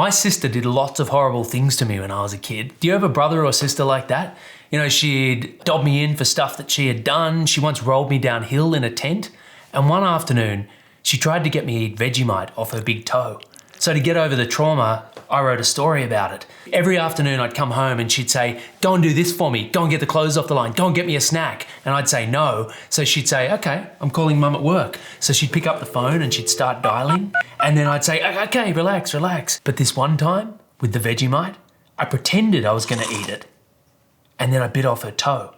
My sister did lots of horrible things to me when I was a kid. Do you have a brother or sister like that? You know, she'd dob me in for stuff that she had done. She once rolled me downhill in a tent. And one afternoon, she tried to get me to eat Vegemite off her big toe. So to get over the trauma, I wrote a story about it. Every afternoon I'd come home and she'd say, go and do this for me, go and get the clothes off the line, go and get me a snack. And I'd say no. So she'd say, okay, I'm calling mum at work. So she'd pick up the phone and she'd start dialing. And then I'd say, okay, relax. But this one time with the Vegemite, I pretended I was gonna eat it. And then I bit off her toe.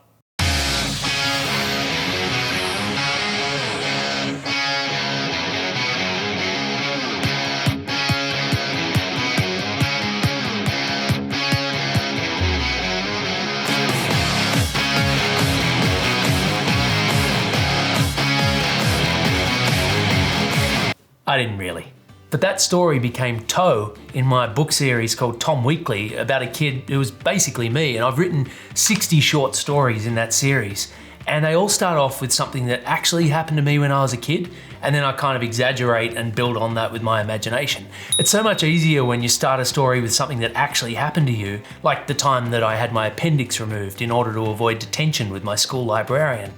I didn't really. But that story became Toe in my book series called Tom Weekly about a kid who was basically me, and I've written 60 short stories in that series. And they all start off with something that actually happened to me when I was a kid, and then I kind of exaggerate and build on that with my imagination. It's so much easier when you start a story with something that actually happened to you, like the time that I had my appendix removed in order to avoid detention with my school librarian.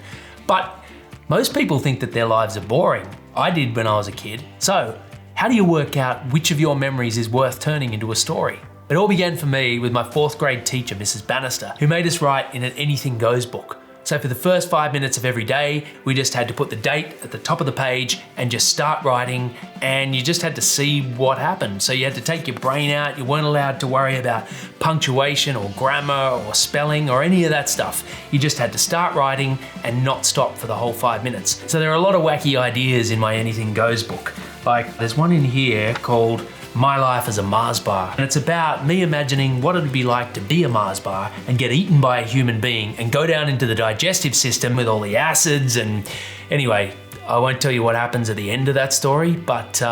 But most people think that their lives are boring. I did when I was a kid. So, how do you work out which of your memories is worth turning into a story? It all began for me with my 4th grade teacher, Mrs. Bannister, who made us write in an Anything Goes book. So for the first 5 minutes of every day, we just had to put the date at the top of the page and just start writing, and you just had to see what happened. So you had to take your brain out, you weren't allowed to worry about punctuation or grammar or spelling or any of that stuff. You just had to start writing and not stop for the whole 5 minutes. So there are a lot of wacky ideas in my Anything Goes book. Like there's one in here called My Life as a Mars Bar. And it's about me imagining what it'd be like to be a Mars bar and get eaten by a human being and go down into the digestive system with all the acids. And anyway, I won't tell you what happens at the end of that story, but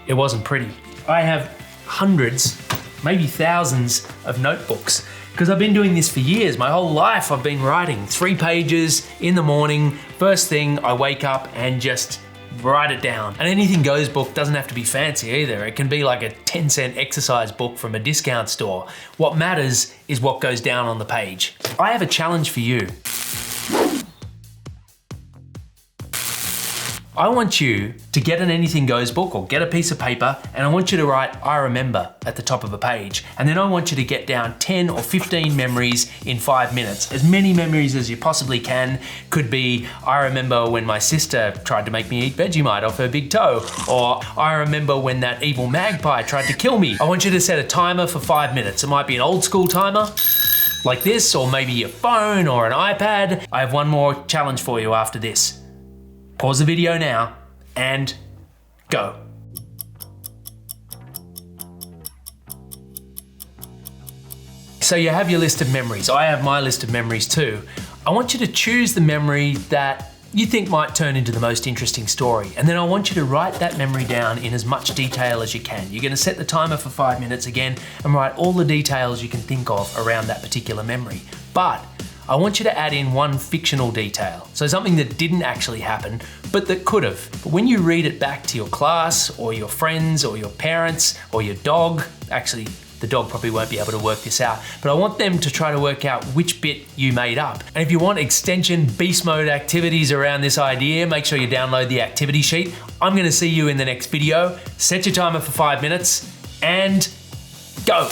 it wasn't pretty. I have hundreds, maybe thousands of notebooks because I've been doing this for years. My whole life I've been writing 3 pages in the morning. First thing I wake up and just write it down. An Anything Goes book doesn't have to be fancy either. It can be like a 10-cent exercise book from a discount store. What matters is what goes down on the page. I have a challenge for you. I want you to get an Anything Goes book or get a piece of paper, and I want you to write I remember at the top of a page. And then I want you to get down 10 or 15 memories in 5 minutes. As many memories as you possibly can. Could be, I remember when my sister tried to make me eat Vegemite off her big toe, or I remember when that evil magpie tried to kill me. I want you to set a timer for 5 minutes. It might be an old school timer, like this, or maybe your phone or an iPad. I have one more challenge for you after this. Pause the video now and go. So you have your list of memories. I have my list of memories too. I want you to choose the memory that you think might turn into the most interesting story. And then I want you to write that memory down in as much detail as you can. You're gonna set the timer for 5 minutes again and write all the details you can think of around that particular memory. But I want you to add in one fictional detail. So something that didn't actually happen, but that could have. But when you read it back to your class or your friends or your parents or your dog, actually the dog probably won't be able to work this out, but I want them to try to work out which bit you made up. And if you want extension beast mode activities around this idea, make sure you download the activity sheet. I'm gonna see you in the next video. Set your timer for 5 minutes and go.